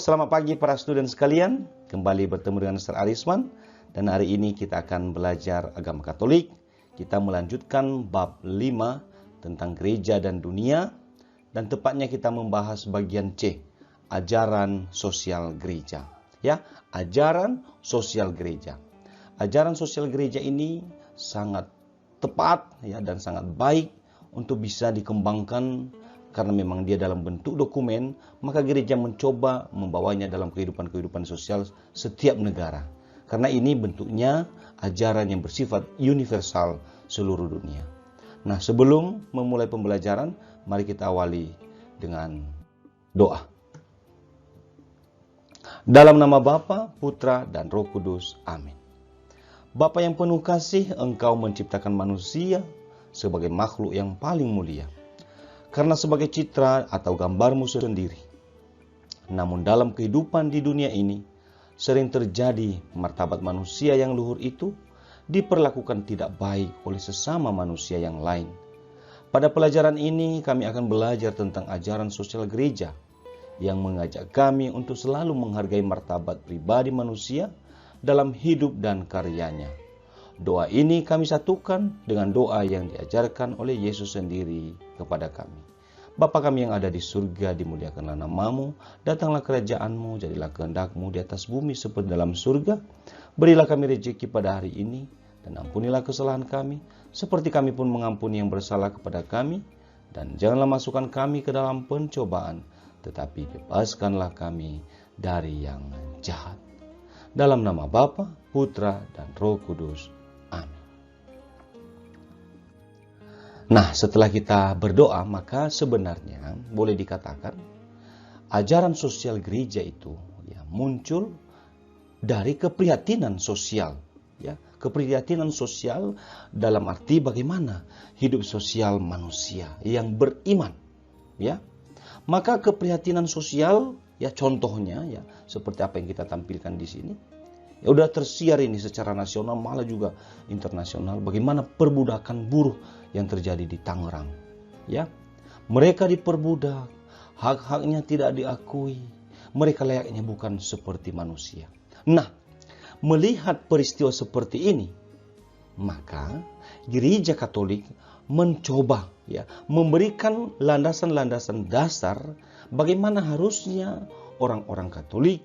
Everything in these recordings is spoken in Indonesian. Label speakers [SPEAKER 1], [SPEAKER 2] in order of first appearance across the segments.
[SPEAKER 1] selamat pagi para student sekalian. Kembali bertemu dengan Mr. Arisman. Dan hari ini kita akan belajar agama Katolik. Kita melanjutkan bab 5 tentang gereja dan dunia. Dan tepatnya kita membahas bagian C, ajaran sosial gereja. Ya, ajaran sosial gereja. Ajaran sosial gereja ini sangat tepat ya dan sangat baik untuk bisa dikembangkan. Karena memang dia dalam bentuk dokumen, maka gereja mencoba membawanya dalam kehidupan sosial setiap negara. Karena ini bentuknya ajaran yang bersifat universal seluruh dunia. Nah, sebelum memulai pembelajaran, mari kita awali dengan doa. Dalam nama Bapa, Putra, dan Roh Kudus. Amin. Bapa yang penuh kasih, Engkau menciptakan manusia sebagai makhluk yang paling mulia. Karena sebagai citra atau gambarmu sendiri. Namun dalam kehidupan di dunia ini, sering terjadi martabat manusia yang luhur itu diperlakukan tidak baik oleh sesama manusia yang lain. Pada pelajaran ini kami akan belajar tentang ajaran sosial gereja yang mengajak kami untuk selalu menghargai martabat pribadi manusia dalam hidup dan karyanya. Doa ini kami satukan dengan doa yang diajarkan oleh Yesus sendiri kepada kami. Bapa kami yang ada di surga, dimuliakanlah namamu, datanglah kerajaanmu, jadilah kehendakmu di atas bumi seperti dalam surga. Berilah kami rezeki pada hari ini, dan ampunilah kesalahan kami, seperti kami pun mengampuni yang bersalah kepada kami. Dan janganlah masukkan kami ke dalam pencobaan, tetapi bebaskanlah kami dari yang jahat. Dalam nama Bapa, Putra, dan Roh Kudus. Amin. Nah, setelah kita berdoa, maka sebenarnya boleh dikatakan ajaran sosial gereja itu ya muncul dari keprihatinan sosial, ya, keprihatinan sosial dalam arti bagaimana hidup sosial manusia yang beriman, ya. Maka keprihatinan sosial ya contohnya ya seperti apa yang kita tampilkan di sini. Ya udah tersiar ini secara nasional malah juga internasional bagaimana perbudakan buruh yang terjadi di Tangerang. Ya. Mereka diperbudak, hak-haknya tidak diakui. Mereka layaknya bukan seperti manusia. Nah, melihat peristiwa seperti ini, maka Gereja Katolik mencoba ya memberikan landasan-landasan dasar bagaimana harusnya orang-orang Katolik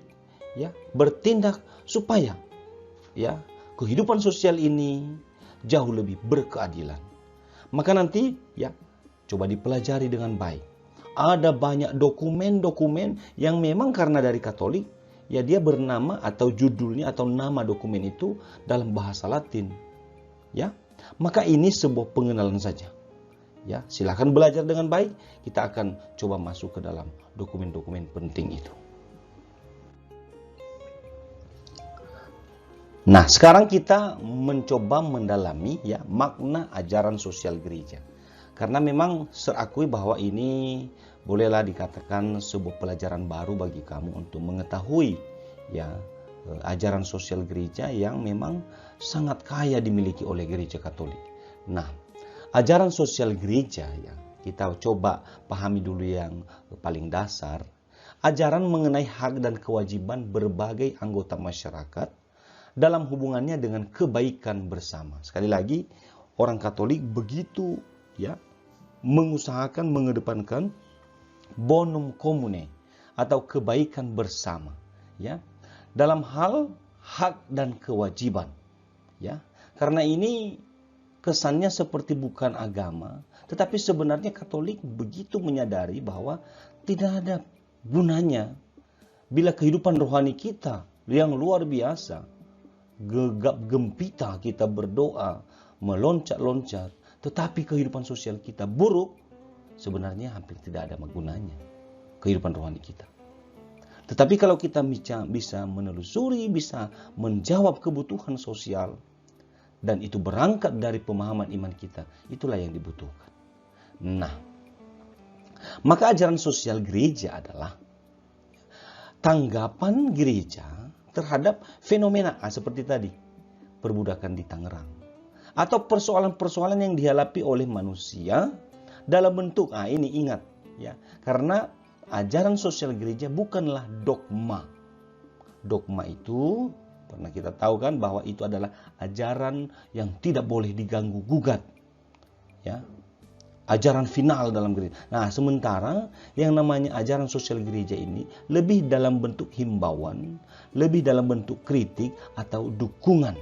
[SPEAKER 1] ya bertindak supaya ya kehidupan sosial ini jauh lebih berkeadilan. Maka nanti ya coba dipelajari dengan baik. Ada banyak dokumen-dokumen yang memang karena dari Katolik ya dia bernama atau judulnya atau nama dokumen itu dalam bahasa Latin. Ya. Maka ini sebuah pengenalan saja. Ya, silakan belajar dengan baik. Kita akan coba masuk ke dalam dokumen-dokumen penting itu. Nah, sekarang kita mencoba mendalami ya makna ajaran sosial gereja. Karena memang serakui bahwa ini bolehlah dikatakan sebuah pelajaran baru bagi kamu untuk mengetahui ya ajaran sosial gereja yang memang sangat kaya dimiliki oleh Gereja Katolik. Nah, ajaran sosial gereja ya kita coba pahami dulu yang paling dasar. Ajaran mengenai hak dan kewajiban berbagai anggota masyarakat dalam hubungannya dengan kebaikan bersama. Sekali lagi, orang Katolik begitu ya mengusahakan mengedepankan bonum commune atau kebaikan bersama ya dalam hal hak dan kewajiban ya. Karena ini kesannya seperti bukan agama, tetapi sebenarnya Katolik begitu menyadari bahwa tidak ada gunanya bila kehidupan rohani kita yang luar biasa gegap gempita kita berdoa, meloncat-loncat, tetapi kehidupan sosial kita buruk, sebenarnya hampir tidak ada gunanya kehidupan rohani kita. Tetapi kalau kita bisa menelusuri, bisa menjawab kebutuhan sosial, dan itu berangkat dari pemahaman iman kita, itulah yang dibutuhkan. Nah, maka ajaran sosial gereja adalah tanggapan gereja terhadap fenomena seperti tadi, perbudakan di Tangerang. Atau persoalan-persoalan yang dihadapi oleh manusia dalam bentuk, ini ingat ya, karena ajaran sosial gereja bukanlah dogma. Dogma itu pernah kita tahu kan bahwa itu adalah ajaran yang tidak boleh diganggu gugat. Ya. Ajaran final dalam gereja. Nah, sementara yang namanya ajaran sosial gereja ini lebih dalam bentuk himbauan, lebih dalam bentuk kritik atau dukungan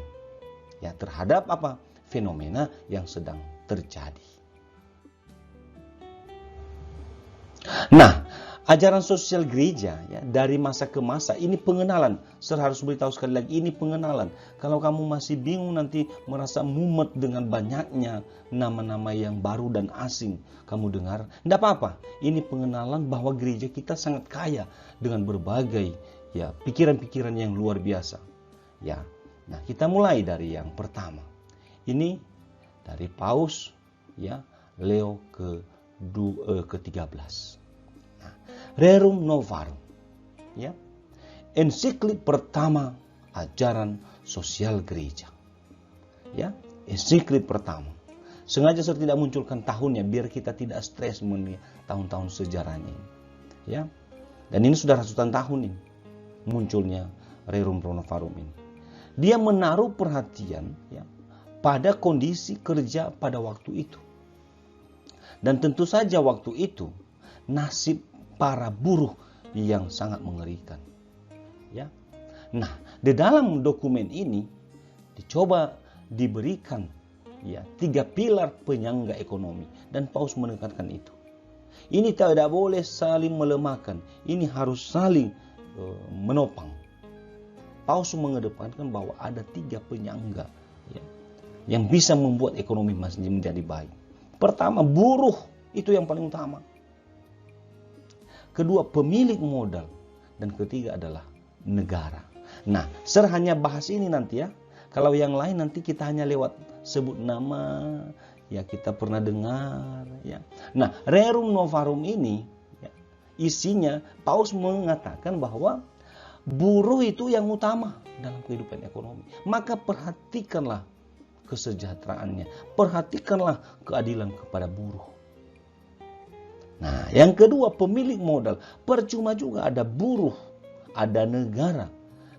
[SPEAKER 1] ya terhadap apa? Fenomena yang sedang terjadi. Nah, ajaran sosial gereja ya dari masa ke masa ini pengenalan. Saya harus beritahu sekali lagi, ini pengenalan. Kalau kamu masih bingung nanti merasa mumet dengan banyaknya nama-nama yang baru dan asing kamu dengar, tidak apa-apa. Ini pengenalan bahwa gereja kita sangat kaya dengan berbagai ya pikiran-pikiran yang luar biasa. Ya. Nah, kita mulai dari yang pertama. Ini dari Paus ya Leo ke-13. Nah, Rerum Novarum ya. Ensiklik pertama ajaran sosial gereja. Ya, ensiklik pertama. Sengaja saya tidak munculkan tahunnya biar kita tidak stres mengenai tahun-tahun sejarahnya ini. Ya. Dan ini sudah ratusan tahun ini munculnya Rerum Novarum ini. Dia menaruh perhatian ya pada kondisi kerja pada waktu itu. Dan tentu saja waktu itu nasib para buruh yang sangat mengerikan. Ya. Nah, di dalam dokumen ini dicoba diberikan ya 3 pilar penyangga ekonomi dan Paus menekankan itu. Ini tidak boleh saling melemahkan, ini harus saling menopang. Paus mengedepankan bahwa ada 3 penyangga ya, yang bisa membuat ekonomi masih menjadi baik. Pertama, buruh, itu yang paling utama. Kedua, pemilik modal. Dan ketiga adalah negara. Nah, saya hanya bahas ini nanti ya. Kalau yang lain nanti kita hanya lewat sebut nama, ya kita pernah dengar. Ya. Nah, Rerum Novarum ini, ya, isinya Paus mengatakan bahwa buruh itu yang utama dalam kehidupan ekonomi. Maka perhatikanlah kesejahteraannya. Perhatikanlah keadilan kepada buruh. Nah, yang kedua pemilik modal. Percuma juga ada buruh, ada negara.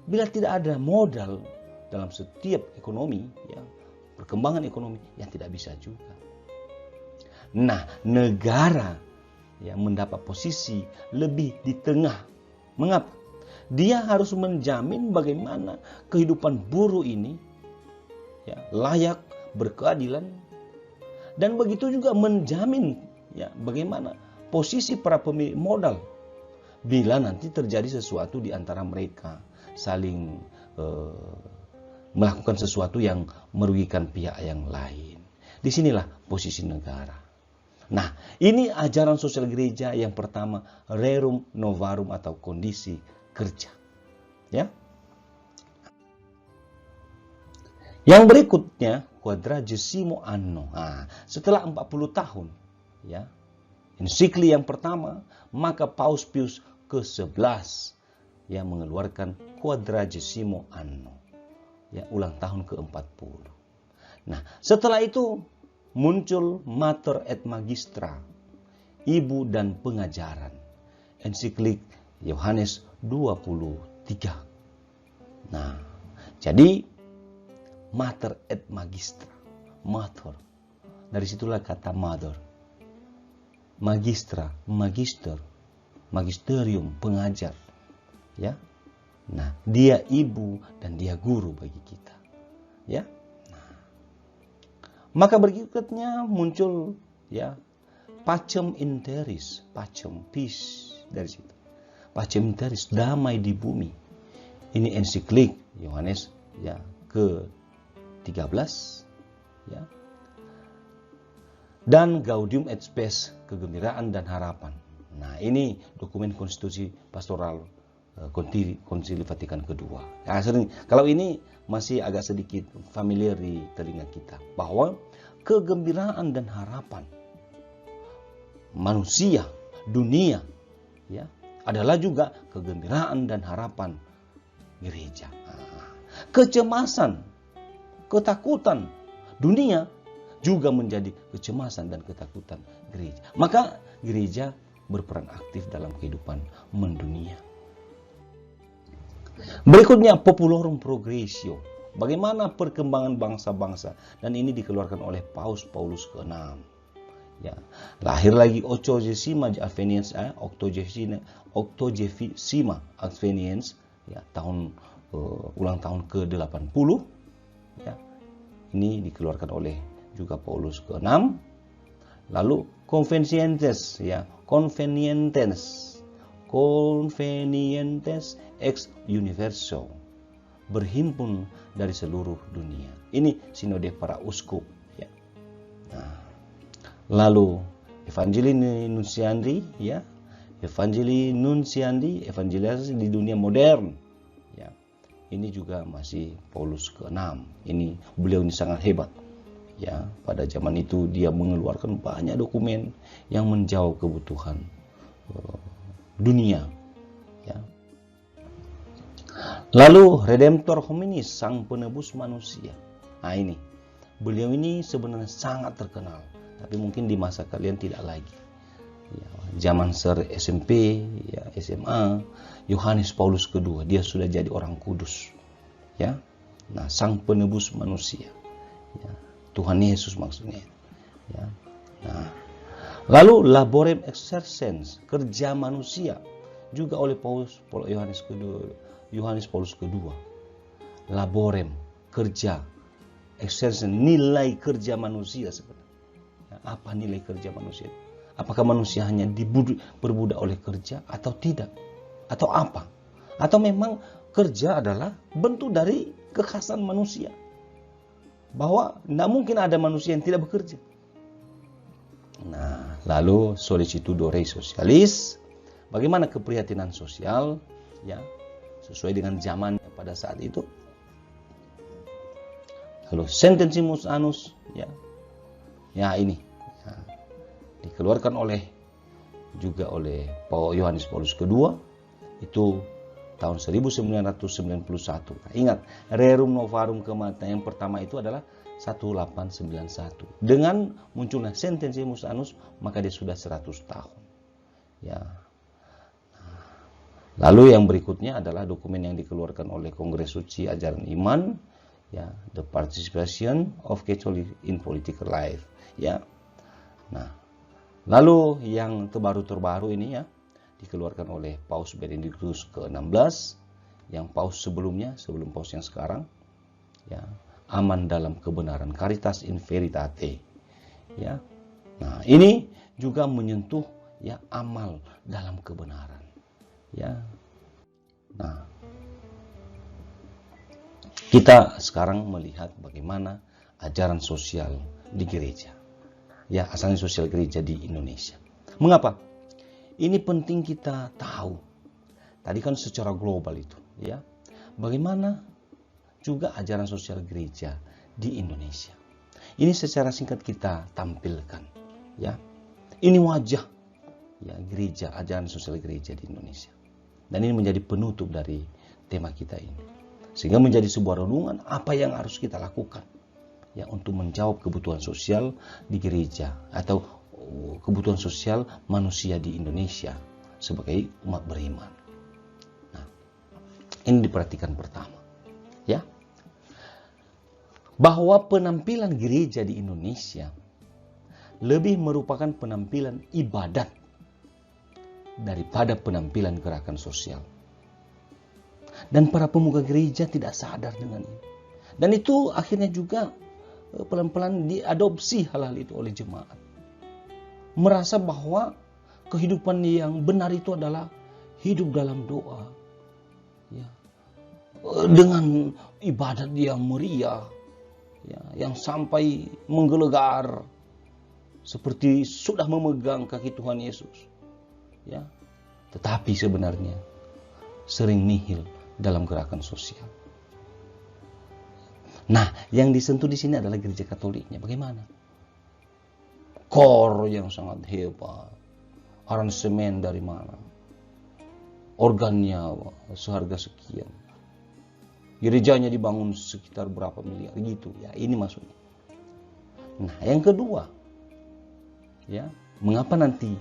[SPEAKER 1] Bila tidak ada modal dalam setiap ekonomi, ya, perkembangan ekonomi yang tidak bisa juga. Nah, negara ya mendapat posisi lebih di tengah. Mengapa? Dia harus menjamin bagaimana kehidupan buruh ini ya, layak, berkeadilan, dan begitu juga menjamin ya bagaimana posisi para pemilik modal bila nanti terjadi sesuatu di antara mereka saling melakukan sesuatu yang merugikan pihak yang lain. Disinilah posisi negara. Nah, ini ajaran sosial gereja yang pertama, Rerum Novarum atau kondisi kerja. Ya. Yang berikutnya, Quadragesimo Anno. Nah, setelah 40 tahun, ya, ensikli yang pertama, maka Paus Pius ke-11 yang mengeluarkan Quadragesimo Anno, ya, ulang tahun ke-40. Nah, setelah itu muncul Mater et Magistra, ibu dan pengajaran, ensiklik Yohanes 23. Nah, jadi Mater et Magistra, Mater, dari situlah kata mother. Magistra, magister, magisterium, pengajar. Ya. Nah, dia ibu dan dia guru bagi kita. Ya. Nah. Maka berikutnya muncul ya Pacem in terris, pacem, peace, dari situ. Pacem in terris, damai di bumi. Ini ensiklik Yohanes ya ke-13 ya. Dan Gaudium et Spes, kegembiraan dan harapan. Nah, ini dokumen konstitusi pastoral Konsili Vatikan kedua. Nah, kalau ini masih agak sedikit familiar di telinga kita, bahwa kegembiraan dan harapan manusia, dunia, ya, adalah juga kegembiraan dan harapan gereja. Nah, kecemasan, ketakutan dunia juga menjadi kecemasan dan ketakutan gereja. Maka gereja berperan aktif dalam kehidupan mendunia. Berikutnya, Populorum Progressio. Bagaimana perkembangan bangsa-bangsa, dan ini dikeluarkan oleh Paus Paulus ke-6. Ya, lahir lagi Octogesima Adveniens, Octogesima Adveniens, ya, tahun ulang tahun ke-80. Ya, ini dikeluarkan oleh juga Paulus ke-6. Lalu Convenientes, ya, Convenientes ex universo, berhimpun dari seluruh dunia. Ini sinode para uskup, ya. Nah, lalu Evangelii Nunciandi, ya, Evangelii Nunciandi, evangelisasi di dunia modern, ya. Ini juga masih Paulus ke-6. Ini beliau ini sangat hebat, ya. Pada zaman itu dia mengeluarkan banyak dokumen yang menjawab kebutuhan dunia, ya. Lalu Redemptor Hominis, sang penebus manusia. Nah, ini beliau ini sebenarnya sangat terkenal, tapi mungkin di masa kalian tidak lagi. Ya, zaman Ser SMP, ya, SMA, Yohanes Paulus kedua, dia sudah jadi orang kudus, ya. Nah, sang penebus manusia, ya, Tuhan Yesus maksudnya, ya. Nah, lalu Laborem Exercens, kerja manusia, juga oleh Yohanes Paulus kedua. Laborem, kerja, exercens, nilai kerja manusia sebenarnya. Ya, apa nilai kerja manusia? Apakah manusia hanya berbudak oleh kerja atau tidak? Atau apa? Atau memang kerja adalah bentuk dari kekhasan manusia? Bahwa tidak mungkin ada manusia yang tidak bekerja. Nah, lalu Solicitudo Rei Socialis, bagaimana keprihatinan sosial, ya, sesuai dengan zaman pada saat itu. Lalu Sententimus Annus, ya, ya ini, ya, dikeluarkan juga oleh Yohanes Paulus kedua, itu tahun 1991. Nah, ingat, Rerum Novarum kematian yang pertama itu adalah 1891. Dengan munculnya Sententimus Annus, maka dia sudah 100 tahun. Ya. Lalu yang berikutnya adalah dokumen yang dikeluarkan oleh Kongres Suci Ajaran Iman, ya, The Participation of Catholic in Political Life, ya. Nah, lalu yang terbaru ini, ya, dikeluarkan oleh Paus Benedictus ke-16, yang Paus sebelumnya, sebelum Paus yang sekarang, ya, Aman dalam Kebenaran, Caritas in Veritate, ya. Nah, ini juga menyentuh, ya, amal dalam kebenaran. Ya, nah, kita sekarang melihat bagaimana ajaran sosial di gereja, ya, asalnya sosial gereja di Indonesia. Mengapa? Ini penting kita tahu. Tadi kan secara global itu, ya, bagaimana juga ajaran sosial gereja di Indonesia. Ini secara singkat kita tampilkan, ya. Ini wajah, ya, gereja, ajaran sosial gereja di Indonesia. Dan ini menjadi penutup dari tema kita ini. Sehingga menjadi sebuah renungan apa yang harus kita lakukan, ya, untuk menjawab kebutuhan sosial di gereja atau kebutuhan sosial manusia di Indonesia sebagai umat beriman. Nah, ini diperhatikan pertama, ya. Bahwa penampilan gereja di Indonesia lebih merupakan penampilan ibadat daripada penampilan gerakan sosial. Dan para pemuka gereja tidak sadar dengan ini. Dan itu akhirnya juga pelan-pelan diadopsi hal-hal itu oleh jemaat. Merasa bahwa kehidupan yang benar itu adalah hidup dalam doa, ya, dengan ibadat yang meriah, ya, yang sampai menggelegar seperti sudah memegang kaki Tuhan Yesus. Ya, tetapi sebenarnya sering nihil dalam gerakan sosial. Nah, yang disentuh di sini adalah gereja Katoliknya. Bagaimana? Kor yang sangat hebat, aransemen dari mana, organnya seharga sekian, gerejanya dibangun sekitar berapa miliar gitu. Ya, ini maksudnya. Nah, yang kedua, ya, mengapa nanti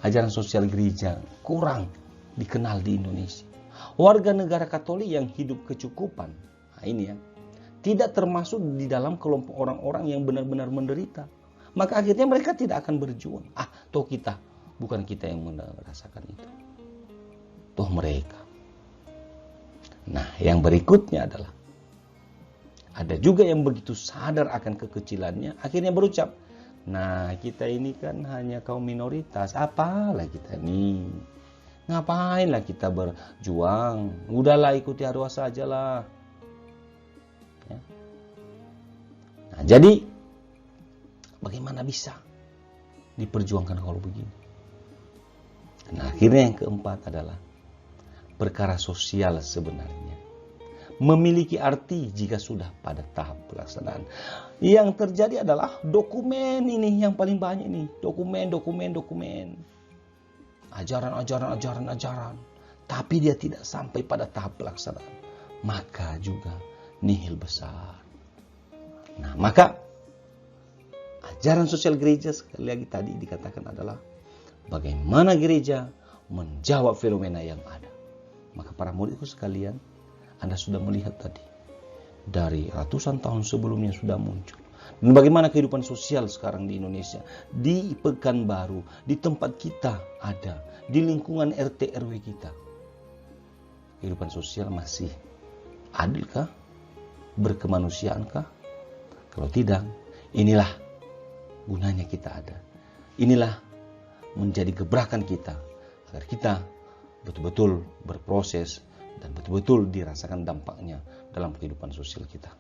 [SPEAKER 1] ajaran sosial gereja kurang dikenal di Indonesia. Warga negara Katolik yang hidup kecukupan, nah ini ya, tidak termasuk di dalam kelompok orang-orang yang benar-benar menderita. Maka akhirnya mereka tidak akan berjuang. Toh kita, bukan kita yang merasakan itu. Toh mereka. Nah, yang berikutnya adalah ada juga yang begitu sadar akan kekecilannya, akhirnya berucap, nah kita ini kan hanya kaum minoritas, apalah kita ini, ngapainlah kita berjuang, udahlah ikuti arwah sajalah. Ya. Nah, jadi bagaimana bisa diperjuangkan kalau begini? Nah, akhirnya yang keempat adalah perkara sosial sebenarnya memiliki arti jika sudah pada tahap pelaksanaan. Yang terjadi adalah dokumen ini yang paling banyak ini. Dokumen. Ajaran. Tapi dia tidak sampai pada tahap pelaksanaan. Maka juga nihil besar. Nah, maka ajaran sosial gereja sekali lagi tadi dikatakan adalah bagaimana gereja menjawab fenomena yang ada. Maka para muridku sekalian, Anda sudah melihat tadi, dari ratusan tahun sebelumnya sudah muncul. Dan bagaimana kehidupan sosial sekarang di Indonesia, di Pekanbaru, di tempat kita ada, di lingkungan RT RW kita. Kehidupan sosial masih adilkah? Berkemanusiaankah? Kalau tidak, inilah gunanya kita ada. Inilah menjadi gebrakan kita, agar kita betul-betul berproses dan betul-betul dirasakan dampaknya dalam kehidupan sosial kita.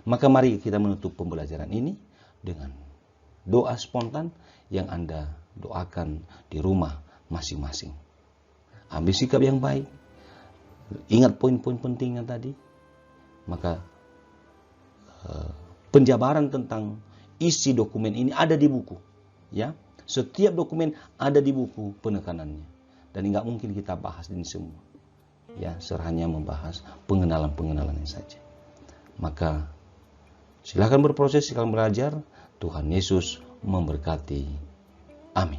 [SPEAKER 1] Maka mari kita menutup pembelajaran ini dengan doa spontan yang Anda doakan di rumah masing-masing. Ambil sikap yang baik, ingat poin-poin pentingnya tadi, maka penjabaran tentang isi dokumen ini ada di buku. Ya, setiap dokumen ada di buku penekanannya, dan nggak mungkin kita bahas ini semua. Ya, hanya membahas pengenalan-pengenalannya saja. Maka silakan berproses, silakan belajar. Tuhan Yesus memberkati. Amin.